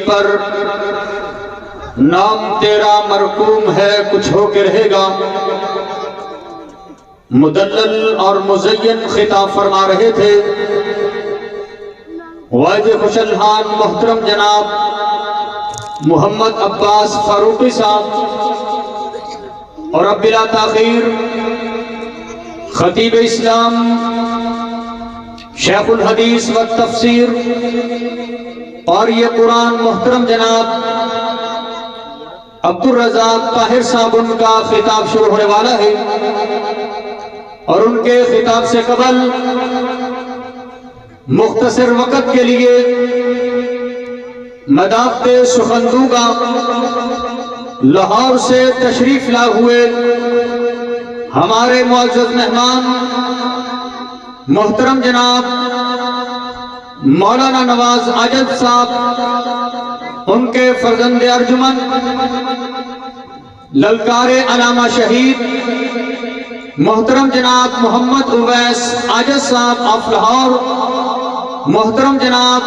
پر نام تیرا مرقوم ہے کچھ ہو کے رہے گا. مدلل اور مزین خطاب فرما رہے تھے واجب خوش الحان محترم جناب محمد عباس فاروقی صاحب، اور اب بلا تاخیر خطیب اسلام شیخ الحدیث و تفسیر اور یہ قرآن محترم جناب عبدالرزاق طاہر صاحب ان کا خطاب شروع ہونے والا ہے. اور ان کے خطاب سے قبل مختصر وقت کے لیے مدافع سخندوگا لاہور سے تشریف لا ہوئے ہمارے معزز مہمان محترم جناب مولانا نواز عاجز صاحب، ان کے فرزند ارجمن للکار علامہ شہید محترم جناب محمد اویس عاجز صاحب آف لاہور، محترم جناب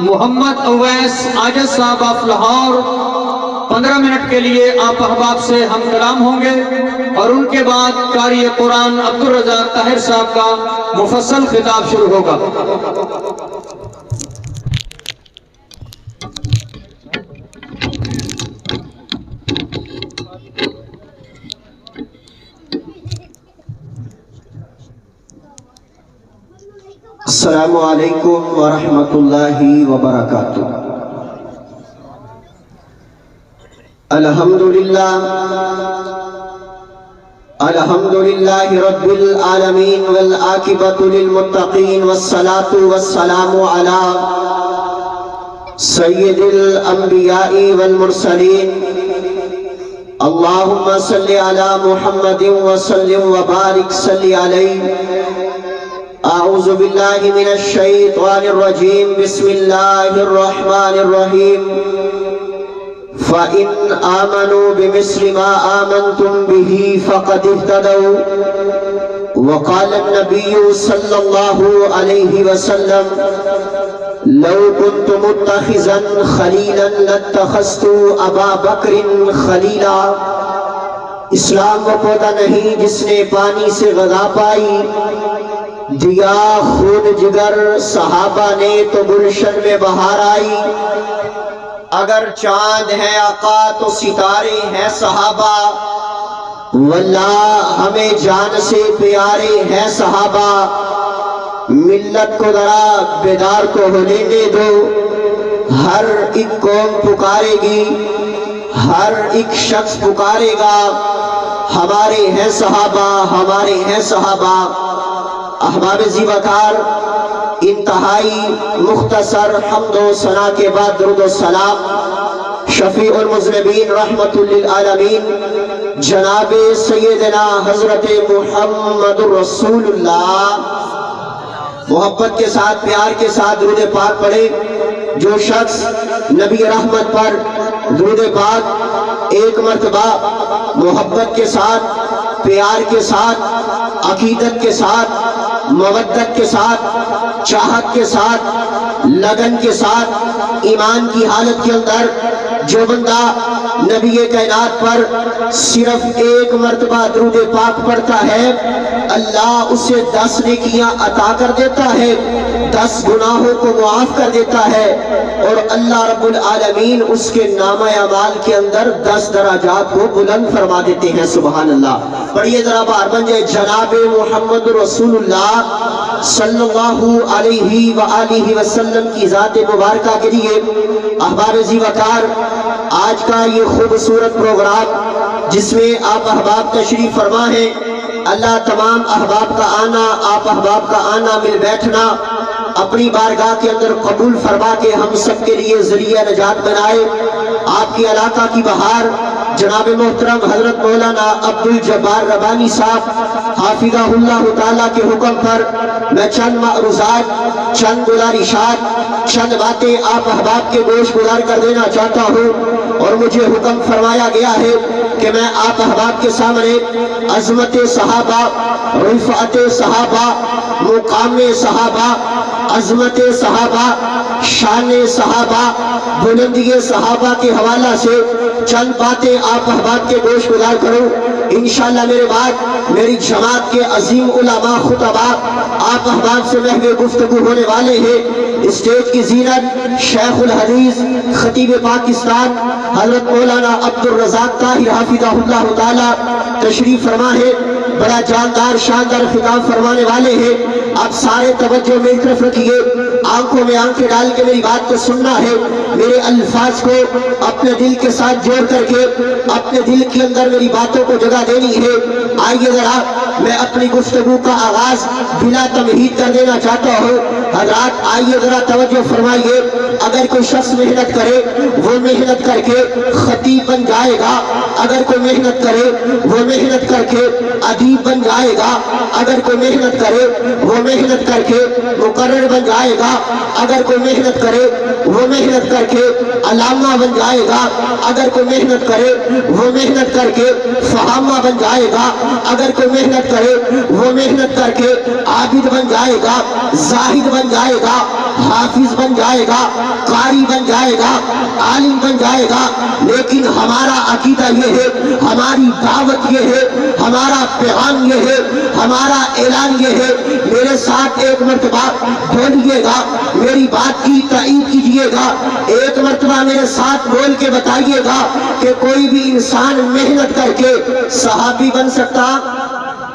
محمد اویس عاجز صاحب آف لاہور 15 منٹ کے لیے آپ احباب سے ہم کلام ہوں گے، اور ان کے بعد قاری قرآن عبدالرزاق طاہر صاحب کا مفصل خطاب شروع ہوگا. السلام علیکم ورحمۃ اللہ وبرکاتہ. الحمدللہ رب العالمین والعاقبۃ للمتقین والصلاة والسلام علی سید الانبیاء والمرسلین. اللہم صلی علی محمد وسلم وبارک صلی علیہ. اعوذ باللہ من الشیطان الرجیم. بسم اللہ الرحمن الرحیم. فَإِنْ آمَنُوا بِمِثْلِ مَا آمَنْتُمْ بِهِ فَقَدِ اهْتَدَوْا. وقال النبي صلى الله عليه وسلم لو كنت متخذا خليلا لاتخذت أبا بكر خليلا. اسلام وہ پودا نہیں جس نے پانی سے غذا پائی، دیا خون جگر صحابہ نے تو گلشن میں بہار آئی. اگر چاند ہے آقا تو ستارے ہیں صحابہ، واللہ ہمیں جان سے پیارے ہیں صحابہ. ملت کو ذرا بیدار تو ہونے دو، ہر ایک قوم پکارے گی، ہر ایک شخص پکارے گا ہمارے ہیں صحابہ، ہمارے ہیں صحابہ. احباب زی وقار، انتہائی مختصر حمد و ثنا کے بعد درود و سلام شفیع المذنبین رحمت للعالمین جناب سیدنا حضرت محمد رسول اللہ. محبت کے ساتھ پیار کے ساتھ درود پاک پڑھے. جو شخص نبی رحمت پر درود پاک ایک مرتبہ محبت کے ساتھ، پیار کے ساتھ، عقیدت کے ساتھ، مودت کے ساتھ، چاہت کے ساتھ، لگن کے ساتھ، ایمان کی حالت کے اندر جو بندہ نبی کائنات پر صرف ایک مرتبہ درود پاک پڑھتا ہے، اللہ اسے 10 نیکیاں عطا کر دیتا ہے، 10 گناہوں کو معاف کر دیتا ہے، اور اللہ رب العالمین اس کے نامہ اعمال کے اندر 10 درجات کو بلند فرما دیتے ہیں. سبحان اللہ. پڑھیے ذرا بار بن جائے جناب محمد رسول اللہ صلی اللہ علیہ وآلہ وسلم کی ذات مبارکہ کے لیے. احباب زی وقار، آج کا یہ خوبصورت پروگرام جس میں آپ احباب تشریف فرما ہیں، اللہ تمام احباب کا آنا، آپ احباب کا آنا، مل بیٹھنا اپنی بارگاہ کے اندر قبول فرما کے ہم سب کے لیے ذریعہ نجات بنائے. آپ کی علاقہ کی بہار جناب محترم حضرت مولانا عبدالجبار ربانی صاحب حافظہ اللہ تعالیٰ کے حکم پر میں چند معروضات، چند گزارشات، چند باتیں آپ احباب کے گوش گزار کر دینا چاہتا ہوں. اور مجھے حکم فرمایا گیا ہے کہ میں آپ احباب کے سامنے عظمت صحابہ، رفعت صحابہ، مقام صحابہ، عظمت صحابہ، شان صحابہ، بلندی صحابہ کے حوالہ سے چند باتیں آپ احباب کے گوش گزار کروں۔ انشاءاللہ میرے بعد میری جماعت کے عظیم علماء خطبہ آپ احباب سے محو گفتگو ہونے والے ہیں۔ اسٹیج کی زینت شیخ الحدیث خطیب پاکستان حضرت مولانا عبدالرزاق طاہر حافظہ اللہ تعالی تشریف فرما ہے، بڑا جاندار شاندار خطاب فرمانے والے ہیں۔ آپ سارے توجہ میری طرف رکھیے، آنکھوں میں آنکھیں ڈال کے میری بات کو سننا ہے، میرے الفاظ کو اپنے دل کے ساتھ جوڑ کر کے اپنے دل کے اندر میری باتوں کو جگہ دینی ہے۔ آئیے ذرا میں اپنی گفتگو کا آغاز بلا تمہید کر دینا چاہتا ہوں۔ حضرات آئیے ذرا توجہ فرمائیے، اگر کوئی شخص محنت کرے وہ محنت کر کے خطیب بن جائے گا، اگر کوئی محنت کرے وہ محنت کر کے ادیب بن جائے گا، اگر کوئی محنت کرے وہ محنت کر کے مقرر بن جائے گا، اگر کوئی محنت کرے وہ محنت کر کے علامہ بن جائے گا، اگر کوئی محنت کرے وہ محنت کر کے فہامہ بن جائے گا، اگر کوئی محنت کرے وہ محنت کر کے عابد بن جائے گا، زاہد بن جائے گا، حافظ بن جائے گا، قاری بن جائے گا، عالم بن جائے گا۔ لیکن ہمارا عقیدہ یہ ہے، ہماری دعوت یہ ہے، ہمارا پیغام یہ ہے، ہمارا اعلان یہ ہے، میرے ساتھ ایک مرتبہ بولیے گا، میری بات کی تائید کیجئے گا، ایک مرتبہ میرے ساتھ بول کے بتائیے گا کہ کوئی بھی انسان محنت کر کے صحابی بن سکتا؟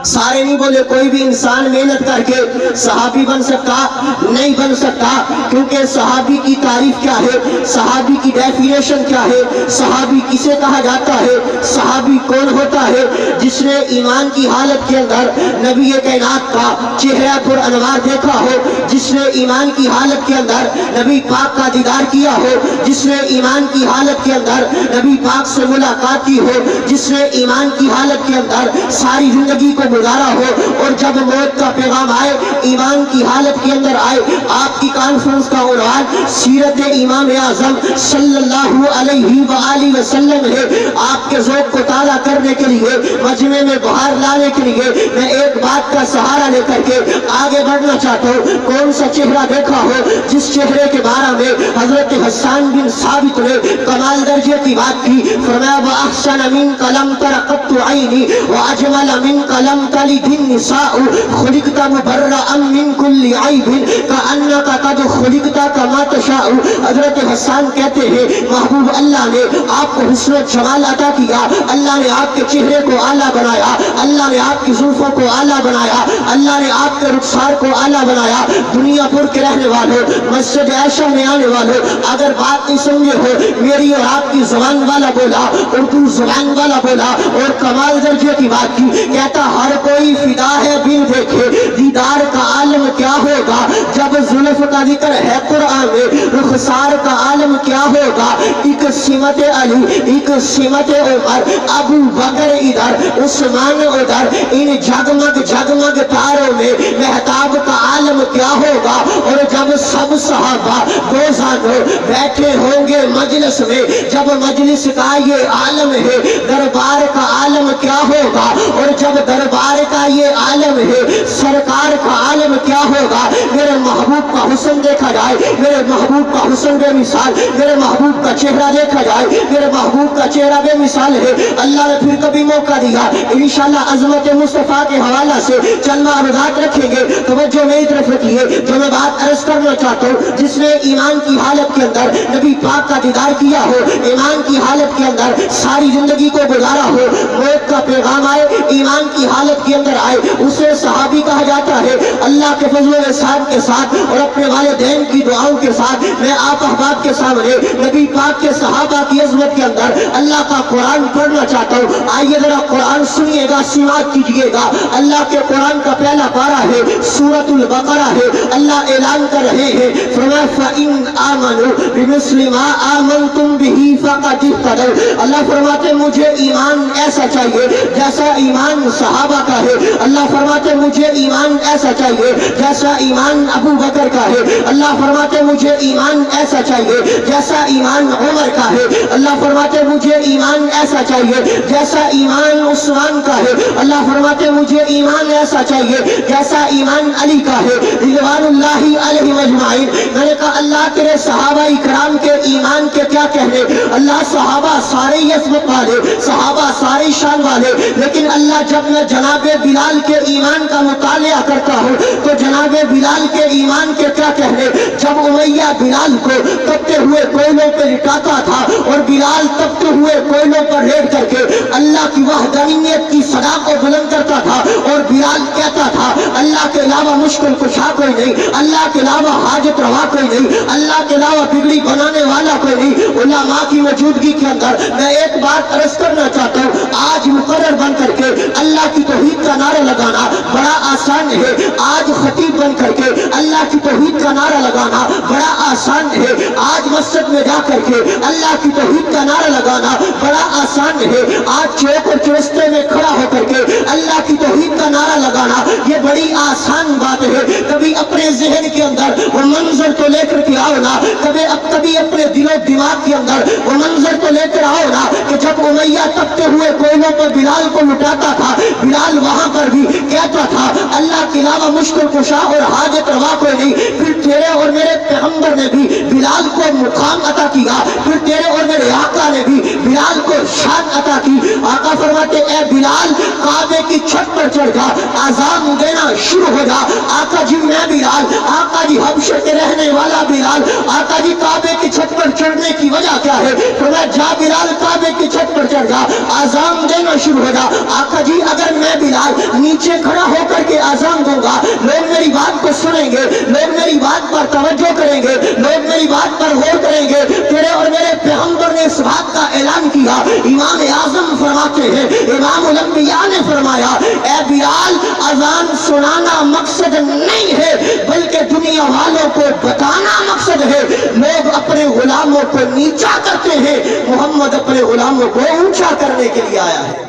سارے نہیں بولے، کوئی بھی انسان محنت کر کے صحابی بن سکتا؟ نہیں بن سکتا، کیونکہ صحابی کی تعریف کیا ہے، صحابی کی ڈیفینیشن کیا ہے، صحابی کسے کہا جاتا ہے، صحابی کون ہوتا ہے؟ جس نے ایمان کی حالت کے اندر نبی کائنات کا چہرہ پر انوار دیکھا ہو، جس نے ایمان کی حالت کے اندر نبی پاک کا دیدار کیا ہو، جس نے ایمان کی حالت کے اندر نبی پاک سے ملاقات کی ہو، جس نے ایمان کی حالت کے اندر ساری زندگی کو گزارا ہو، اور جب موت کا پیغام آئے ایمان کی حالت کے اندر آئے۔ آپ کی کانفرنس کا عنوان سیرت امام اعظم صلی اللہ علیہ وآلہ وسلم ہے۔ آپ کے ذوق کو تازہ کرنے کے لیے، مجمع میں بہار لانے کے لیے میں ایک بات کا سہارا لے کر کے آگے بڑھنا چاہتا ہوں۔ کون سا چہرہ دیکھا ہو جس چہرے کے بارے میں حضرت حسان بن ثابت نے کمال درجے کی بات کی؟ فرمایا وَأَحْسَنَ مِنْكَ لَمْ تَرَ قَطُّ عَيْنِي وَأَجْمَلَ مِنْكَ لَمْ تَلِدِ النِّسَاءُ خُلِقْتَ مُبَرَّأً مِنْ كُلِّ عَيْبٍ كَأَنَّكَ قَدْ خُلِقْتَ كَمَا تَشَاءُ۔ حضرت حسان کہتے ہیں محبوب اللہ نے آپ کو حسن و جمال عطا کیا، اللہ نے آپ کے چہرے کو اعلیٰ بنایا، اللہ نے آپ کی زلفوں کو اعلیٰ بنایا، اللہ نے آپ کے رخسار کو اعلیٰ بنایا۔ دنیا پور کے رہنے والوں، مسجد عائشہ میں آنے والوں، اگر بات نہیں سمجھے ہو، میری اور آپ کی زبان والا بولا، اردو زبان والا بولا اور کمال درجے کی بات کی، کہتا ہر کوئی فدا ہے بن دیکھے دیدار کا عالم کیا ہوگا، جب زلف کا ذکر ہے قرآن میں رخسار کا عالم کیا ہوگا۔ ایک سمت علی، ایک سمت عمر، ابو بکر ادھر، عثمان ادھر، ان جگمگ جگمگ تاروں میں مہتاب کا عالم کیا ہوگا۔ اور جب سب صحابہ دوزانوں بیٹھے ہوں گے مجلس میں، جب مجلس کا یہ عالم ہے دربار کا عالم کیا ہوگا، اور جب دربار کا یہ عالم ہے سرکار کا عالم کیا ہوگا۔ میرے محبوب کا حسن دیکھا جائے، میرے محبوب کا حسن بے مثال، میرے محبوب کا چہرہ دیکھا جائے، میرے محبوب کا چہرہ بے مثال ہے۔ اللہ نے پھر کبھی موقع دیا، انشاءاللہ عظمت مصطفیٰ کے حوالہ سے چند عرضات رکھیں گے، توجہ میری طرف رکھیے۔ جو میں بات عرض کرنا چاہتا ہوں، جس نے ایمان کی حالت کے اندر نبی پاک کا دیدار کیا ہو، ایمان کی حالت کے اندر ساری زندگی کو گزارا ہو، موت کا پیغام آئے ایمان کی حالت کے اندر آئے، اسے صحابی کہا جاتا ہے۔ اللہ کے فضل و احسان کے ساتھ اور اپنے والدین کی دعاؤں کے ساتھ میں آپ احباب کے سامنے نبی پاک کے صحابہ کی عظمت کے اندر اللہ کا قرآن پڑھنا چاہتا ہوں۔ آئیے ذرا قرآن سنیے گا، سماعت کیجئے گا۔ اللہ کے قرآن کا پہلا پارہ ہے، سورۃ البقرہ ہے۔ اللہ اعلان کر رہے ہیں، فرمایا فَإِنْ آمَنُوا بِمِثْلِ مَا آمَنْتُمْ بِهِ فَقَدِ اهْتَدَوْا۔ اللہ فرماتے مجھے ایمان ایسا چاہیے جیسا ایمان صحابہ کا ہے۔ اللہ فرماتے مجھے ایمان ایسا چاہیے جیسا ایمان ابو بکر کا ہے۔ اللہ فرماتے مجھے ایمان ایسا چاہیے جیسا ایمان عمر کا ہے, اللہ فرماتے مجھے ایمان ایسا چاہیے جیسا ایمان عثمان کا ہے, اللہ فرماتے مجھے ایمان ایسا چاہیے جیسا ایمان علی کا ہے رضوان اللہ علیہم اجمعین. میں نے کہا اللہ تیرے صحابہ اکرام کے ایمان کے کیا کہنے, اللہ صحابہ سارے عظمت والے, صحابہ سارے شان والے, لیکن اللہ جب میں جناب بلال کے ایمان کا مطالعہ کرتا ہوں تو جناب بلال کے ایمان کے کیا کہنے. جب امیہ بلال کو تپتے ہوئے کوئلوں پہ لٹاتا تھا اور بلال تپتے ہوئے کوئلوں پر لیٹ کر کے اللہ کی وحدانیت کی صدا کو بلند کرتا تھا اور بلال کہتا تھا اللہ کے علاوہ مشکل کشا کوئی نہیں, اللہ کے علاوہ حاجت روا کوئی نہیں, اللہ کے علاوہ بگڑی بنانے والا کوئی نہیں. علماء کی موجودگی کے اندر میں ایک بات عرض کرنا چاہتا ہوں, آج مقرر بن کر کے اللہ کی توحید کا نعرہ لگانا بڑا آسان ہے, آج خطیب بن کر کے اللہ کی توحید کا نعرہ لگانا بڑا آسان ہے, آج مسجد میں جا کر کے اللہ کی توحید کا نعرہ لگانا بڑا آسان ہے, آج چوک اور چوستے میں کھڑا ہو کر کے اللہ کی توحید کا نعرہ لگانا یہ بڑی آسان بات ہے. کبھی اپنے ذہن کے اندر وہ منظر تو لے کر کے آؤ نا, کبھی اپنے دل و دماغ کے اندر وہ منظر تو لے کر آؤ نا کہ جب امیہ تپتے ہوئے کوئلوں پر بلال کو لٹاتا تھا, بلال وہاں پر بھی کہتا تھا اللہ کے علاوہ مشکل کشا اور حاجت روا کوئی نہیں. پھر تیرے اور میرے پیغمبر نے بھی بلال کو مقام عطا کیا, پھر تیرے اور میرے آقا نے بھی بلال کو شان عطا کی. آقا فرماتے اے بلال کعبے کی چھت پر چڑھ جا, اذان دینا شروع ہو جا. آقا جی میں بلال, آقا جی حبشے کے رہنے والا بلال, آقا جی کعبے کی چھت پر چڑھنے کی وجہ کیا ہے؟ فرمایا جا بلال کعبے کی چھت پر چڑھ جا, اذان دینا شروع ہو جا. آقا جی اگر میں بلال نیچے کھڑا ہو کر کے اذان دوں گا لوگ میری بات کو سنیں گے, لوگ میری بات پر توجہ کریں گے, لوگ میری بات پر غور کریں گے. تیرے اور میرے پیغمبر نے اس بات کا اعلان کیا. امام اعظم فرماتے ہیں, امام الانبیاء نے فرمایا اے بلال اذان سنانا مقصد نہیں ہے بلکہ دنیا والوں کو بتانا مقصد ہے. لوگ اپنے غلاموں کو نیچا کرتے ہیں, محمد اپنے غلاموں کو اونچا کرنے کے لیے آیا ہے.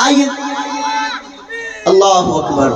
آئیے اللہ اکبر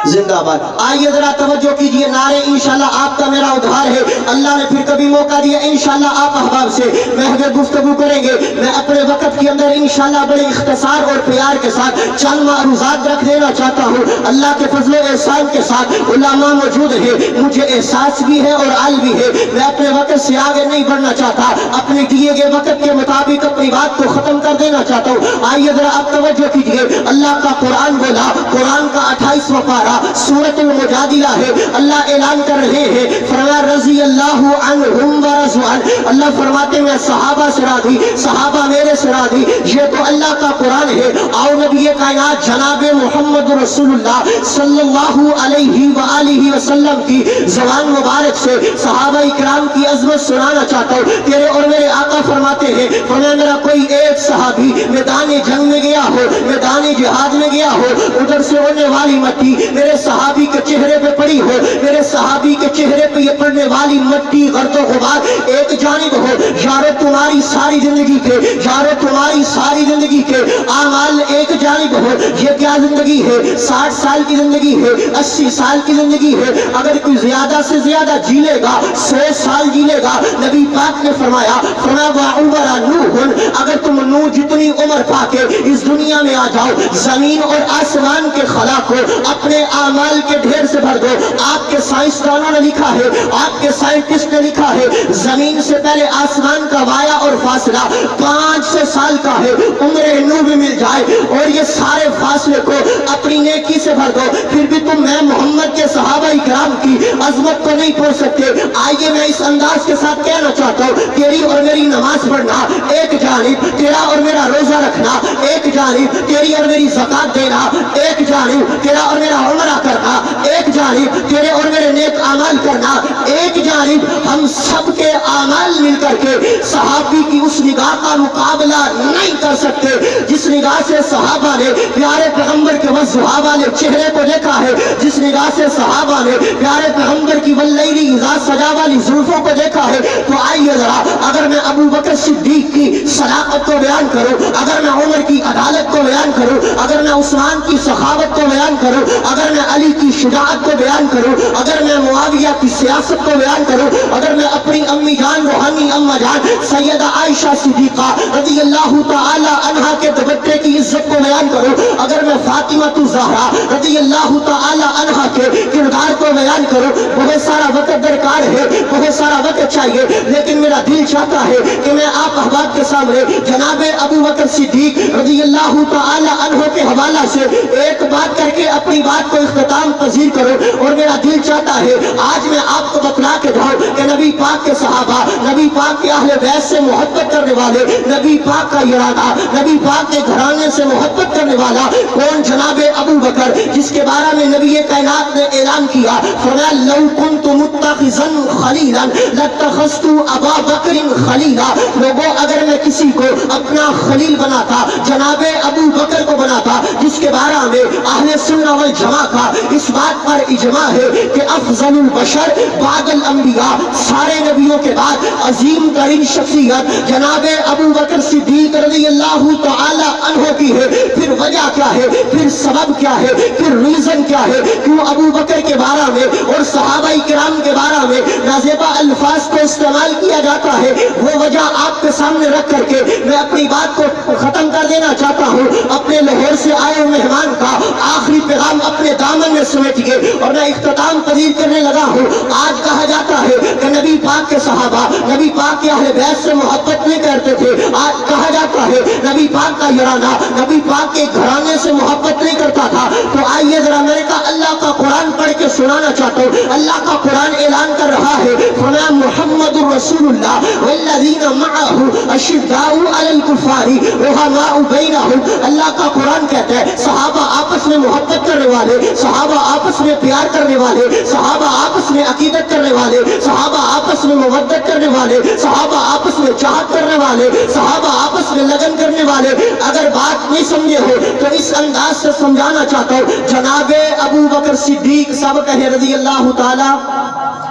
زندہ باد. آئیے ذرا توجہ کیجئے, نعرے انشاءاللہ آپ کا میرا ادھار ہے. اللہ نے پھر کبھی موقع دیا انشاءاللہ آپ احباب سے محض گفتگو کریں گے. میں اپنے وقت کے اندر انشاءاللہ بڑے اختصار اور پیار کے ساتھ چند معروضات رکھ دینا چاہتا ہوں. اللہ کے فضل و احسان کے ساتھ علماء موجود ہیں, مجھے احساس بھی ہے اور عال بھی ہے. میں اپنے وقت سے آگے نہیں بڑھنا چاہتا, اپنے دیے گئے وقت کے مطابق اپنی بات کو ختم کر دینا چاہتا ہوں. آئیے ذرا آپ توجہ کیجئے, اللہ کا قرآن بولا, قرآن کا 28واں پارہ سورۃ المجادلہ ہے. اللہ اعلان کر رہے ہیں, فرمایا رضی اللہ عنہم ورضوا عنہ. اللہ فرماتے ہیں صحابہ سے راضی, صحابہ میرے سے راضی. یہ تو اللہ کا قرآن ہے. آؤ نبی کائنات جناب محمد رسول اللہ صلی اللہ علیہ وآلہ وسلم کی زبان مبارک سے صحابہ اکرام کی عظمت سنانا چاہتا ہوں. تیرے اور میرے آقا فرماتے ہیں, فرمایا میرا کوئی ایک صحابی میدان جنگ میں گیا ہو, میدان جہاد میں گیا ہو, ادھر سے ہونے والی مٹی میرے صحابی کے چہرے پہ پڑی ہو, میرے صحابی کے چہرے پہ یہ پڑنے والی مٹی غرد و غبار ایک جانب ہو. یارو تمہاری ساری زندگی کے, یارو تمہاری ساری زندگی کے اعمال ایک جانب ہو. یہ کیا زندگی ہے؟ 60 سال کی زندگی ہے, 80 سال کی زندگی ہے. اگر کوئی زیادہ سے زیادہ جی لے گا 100 سال جی لے گا. نبی پاک نے فرمایا وَعُمَرَ نُوحٌ, اگر تم نوح جتنی عمر پا کے اس دنیا میں آ جاؤ, زمین اور آسمان کے خلا کو اپنے اعمال کے ڈھیر سے بھر دو. آپ کے سائنسدانوں نے لکھا ہے, آپ کے سائنٹسٹ نے لکھا ہے, زمین سے پہلے آسمان کا وایا اور فاصلہ 500 سال کا ہے. عمر نوح بھی مل جائے اور یہ سارے فاصلے کو اپنی نیکی سے بھر دو, پھر بھی تم میں محمد کے صحابہ اکرام کی عظمت کو نہیں پہنچ سکتے. آئیے میں اس انداز کے ساتھ کہنا چاہتا ہوں, تیری اور میری نماز پڑھنا ایک جانب, تیرا اور میرا روزہ رکھنا ایک جانب, تیری اور میری زکات دینا ایک جانب, تیرا اور میرا عمرہ کرنا ایک جانب, تیرے اور میرے نیک اعمال کرنا ایک جانب. ہم سب کے اعمال مل کر کے صحابی کی اس نگاہ کا مقابلہ نہیں کر سکتے جس نگاہ سے صحابہ نے پیارے پیغمبر کے والضحیٰ والے چہرے کو دیکھا ہے, جس نگاہ سے صحابہ نے پیارے پیغمبر کی واللیل اذا سجا والی زلفوں کو دیکھا ہے. تو آئیے ذرا, اگر میں ابو بکر صدیق کی صداقت کو بیان کروں, اگر میں عمر کی عدالت کو بیان کروں, اگر میں عثمان کی سخاوت کو بیان کروں, اگر میں علی کی شجاعت کو بیان کروں, اگر میں معاویہ کی سیاست کو بیان کروں, اگر میں اپنی امی جان روحانی اما جان سیدہ عائشہ صدیقہ رضی اللہ تعالی عنہا کے دوپٹے کی عزت کو بیان کروں، اگر میں فاطمہ الزہرا رضی اللہ تعالی عنہا کے کردار کو بیان کروں، بہت سارا وقت درکار ہے، بہت سارا وقت چاہیے، لیکن میرا دل چاہتا ہے کہ میں آپ احباب کے سامنے جناب ابو بکر صدیق رضی اللہ تعالی عنہ کے حوالہ سے ایک بات کر کے اپنی بات کو اختتام پذیر کروں، اور میرا دل چاہتا ہے آج میں آپ کو بتلا کے جاؤں کہ نبی پاک کے صحابہ، نبی پاک کے اہل بیت سے محبت کرنے والے، نبی پاک کا ارادہ، نبی پاک کے گھرانے سے محبت کرنے والا کون؟ جناب ابو بکر، جس کے بارے میں نبی کائنات نے اعلان کیا، فرمایا لو کنت متخذا خلیلا لاتخذت ابا بکر خلیلا، لوگوں اگر میں کسی کو اپنا خلیل بناتا جناب ابو بکر کو بناتا، جس کے بارے میں اہل سنہ والجماعہ کا اس بات پر اجماع ہے کہ افضل البشر بعد الانبیاء، سارے نبیوں کے بعد عظیم ترین شخصیت جناب ابو بکر صدیق رضی اللہ تعالی عنہ کی ہے۔ پھر وجہ کیا ہے؟ پھر سبب کیا ہے؟ پھر ریزن کیا ہے کیوں ابو بکر کے بارے میں اور صحابہ کرام کے بارے میں نازیبہ الفاظ کو استعمال کیا جاتا ہے؟ وہ وجہ آپ کے سامنے رکھ کر کے میں اپنی بات کو ختم کر دینا چاہتا ہوں۔ اپنے لاہور سے آئے مہمان کا آخری پیغام اپنے دامن میں سمیٹیے اور میں اختتام پذیر کرنے لگا ہوں۔ آج کہا جاتا ہے کہ نبی پاک کے صحابہ، نبی پاک کے اہل بیت سے محبت نہیں کرتے تھے، آج کہا جاتا ہے نبی پاک کا ارادہ، نبی پاک کے گھرانے سے محبت نہیں کرتا تھا۔ تو آئیے ذرا میرے کا اللہ کا قرآن پڑھ کے سنانا چاہتا ہوں۔ اللہ کا قرآن اعلان کر رہا ہے، فرمایا محمد رسول اللہ والذین معه اشداء علی الکفار رحماء بینہم۔ اللہ کا قرآن کہتا ہے صحابہ آپس میں محبت کرنے والے، صحابہ آپس میں پیار کرنے والے، صحابہ آپس میں عقیدت کرنے والے، صحابہ آپس میں مودت کرنے والے، صحابہ آپس میں چاہت کرنے والے، صحابہ آپس میں لگن کرنے والے۔ اگر بات نہیں سمجھے ہو تو اس انداز سے سمجھانا چاہتا ہوں۔ جناب ابو بکر صدیق سب کہے رضی اللہ تعالی،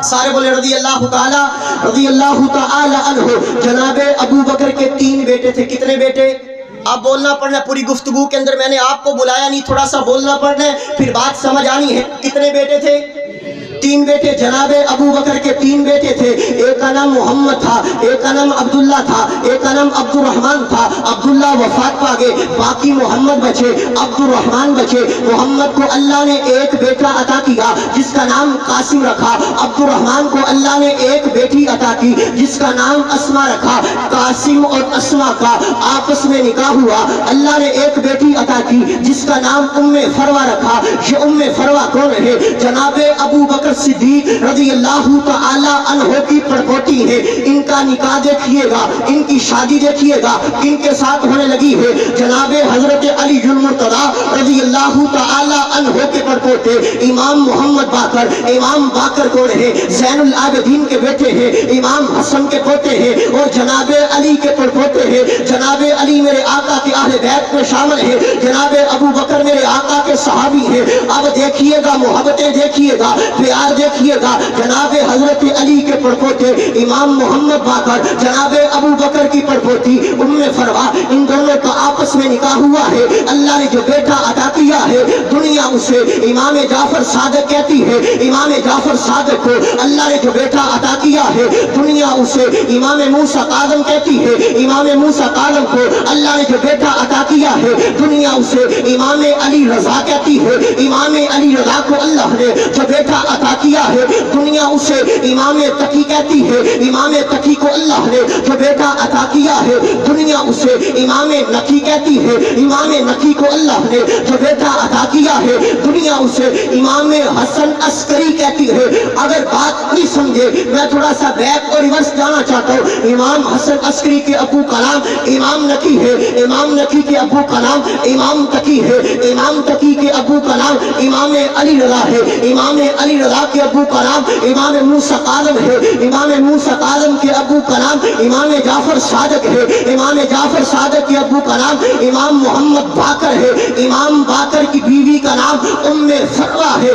سارے بولے رضی اللہ تعالی، رضی اللہ تعالی عنہ۔ جناب ابو بکر کے 3 بیٹے تھے۔ کتنے بیٹے؟ آپ بولنا پڑنا، پوری گفتگو کے اندر میں نے آپ کو بلایا نہیں، تھوڑا سا بولنا پڑنا ہے، پھر بات سمجھ آنی ہے۔ کتنے بیٹے تھے؟ 3 بیٹے۔ جناب ابو بکر کے 3 بیٹے تھے، ایک کا نام محمد تھا، ایک کا نام عبداللہ تھا، ایک کا نام عبد الرحمن تھا۔ عبداللہ وفات پا گئے، باقی محمد بچے، عبد الرحمن بچے۔ محمد کو اللہ نے ایک بیٹا عطا کیا جس کا نام قاسم رکھا، عبد الرحمن کو اللہ نے ایک بیٹی عطا کی جس کا نام اسما رکھا۔ قاسم اور اسما کا آپس میں نکاح ہوا، اللہ نے ایک بیٹی عطا کی جس کا نام فروہ رکھا۔ یہ فروہ کون ہے؟ جناب ابو بکر صدیق رضی اللہ تعالی عنہ کی پڑپوتی ہے۔ ان کا نکاح دیکھیے گا، ان کی شادی دیکھیے گا، ان کے ساتھ ہونے لگی ہے جناب حضرت علی المرتضی رضی اللہ تعالی عنہ کے پڑپوتے امام محمد باقر۔ امام باقر کون ہے؟ زین العابدین کے بیٹے ہیں، امام حسن کے پوتے ہیں اور جناب علی کے پڑپوتے ہیں۔ جناب علی میرے آقا کے اہل بیت میں شامل ہے، جناب ابو بکر میرے آقا کے صحابی ہیں۔ اب دیکھیے گا، محبتیں دیکھیے گا، پیار دیکھیے گا۔ جناب حضرت علی کے پڑپوتے امام محمد باقر، جناب ابو بکر کی پڑپوتی فروہ، ان دونوں کا آپس میں نکاح ہوا ہے۔ اللہ نے جو بیٹا عطا کیا ہے دنیا اسے امام جعفر صادق کہتی ہے۔ امام جعفر صادق کو اللہ نے جو بیٹا عطا کیا ہے دنیا اسے امام موسیٰ کاظم کہتی ہے۔ امام موسیٰ کاظم کو اللہ نے جو بیٹا عطا کیا ہے دنیا اسے امام علی رضا کہتی ہے۔ امام علی رضا کو اللہ نے جو بیٹا عطا کیا ہے دنیا اسے امام تقی کہتی ہے۔ امام تقی کو اللہ نے جو بیٹا عطا کیا ہے دنیا اسے امام نقی کہتی ہے۔ امام نقی کو اللہ نے جو بیٹا عطا کیا ہے دنیا اسے امام حسن عسکری کہتی ہے۔ اگر بات نہیں سمجھے میں تھوڑا سا بیک اور ریورس جانا چاہتا ہوں۔ امام حسن عسکری کے ابو کا نام امام نقی ہے، امام نقی کے ابو کا نام امام تقی ہے، امام تقی کے ابو کا نام امام علی رضا ہے، امام علی رضا کے ابو کا نام امام موسیٰ کاظم ہے، امام موسیٰ کاظم کے ابو کا نام امام جعفر صادق ہے، امام جعفر صادق کے ابو کا نام امام محمد باقر ہے، امام باقر کی بیوی کا نام فروہ ہے،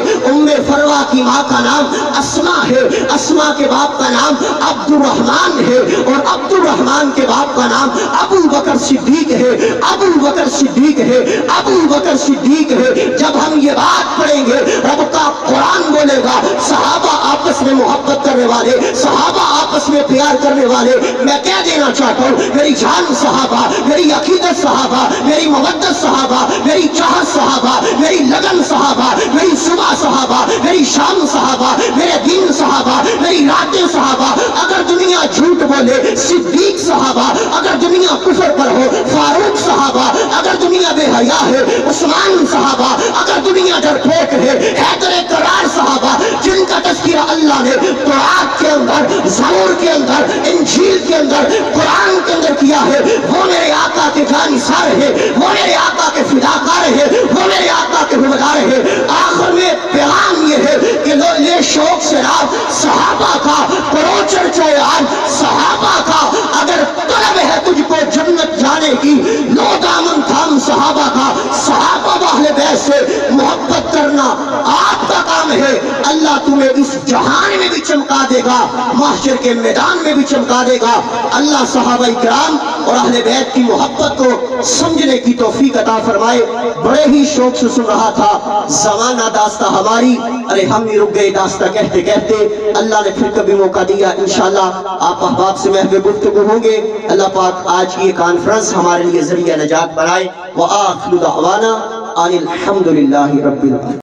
فروہ کی ماں کا نام اسما ہے، اسما کے باپ کا نام عبد الرحمن ہے اور عبد الرحمن کے باپ کا نام ابو بکر صدیق ہے، ابو بکر صدیق ہے، ابو بکر صدیق ہے۔ جب ہم یہ بات پڑھیں گے رب کا قرآن بولے گا ہوگا. صحابہ آپس میں محبت کرنے والے, صحابہ آپس میں پیار کرنے والے. میں کہہ دینا چاہتا ہوں, میری جان صحابہ, میری عقیدت صحابہ, میری مودت صحابہ, میری چاہت صحابہ, میری لگن صحابہ, میری صبح صحابہ, میری شام صحابہ, میرے دن صحابہ, میری راتیں صحابہ. اگر دنیا جھوٹ بولے صدیق صحابہ, اگر دنیا کفر پر ہو فاروق صحابہ, اگر دنیا بے حیا ہے عثمان صحابہ, اگر دنیا ڈرپوک ہے حیدر کرار صحابہ, جن کا تذکرہ اللہ نے تورات کے اندر, زبور کے اندر, انجیل کے اندر, قرآن کے اندر کیا ہے, وہ میرے آقا کے جانثار ہے, وہ میرے آقا کے فداکار ہے, وہ میرے آقا کے حوادار ہے. آخر میں پیغام یہ ہے کہ یہ شوق سے رات صحابہ کا کرو چرچہ آج صحابہ کا. اگر طلب ہے تجھ کو جنت جانے کی, لو دامن تھام صحابہ کا. صحابہ اہل بیت سے محبت کرنا آپ کا کام ہے. اللہ تمہیں اس جہان میں بھی چمکا دے گا, محشر کے میدان میں بھی چمکا دے گا. اللہ صحابہ کرام اور اہل بیت کی محبت کو سمجھنے کی توفیق عطا فرمائے. بڑے ہی شوق سے سن رہا تھا زمانہ داستہ ہماری, ارے ہم ہی رک گئے داستہ کہتے کہتے. اللہ نے پھر کبھی موقع دیا, انشاءاللہ آپ احباب سے محو گفتگو ہوں گے. اللہ پاک آج کی یہ کانفرنس ہمارے لیے ذریعہ نجات بنائے. وآخر دعوانا ان الحمدللہ رب العالمین.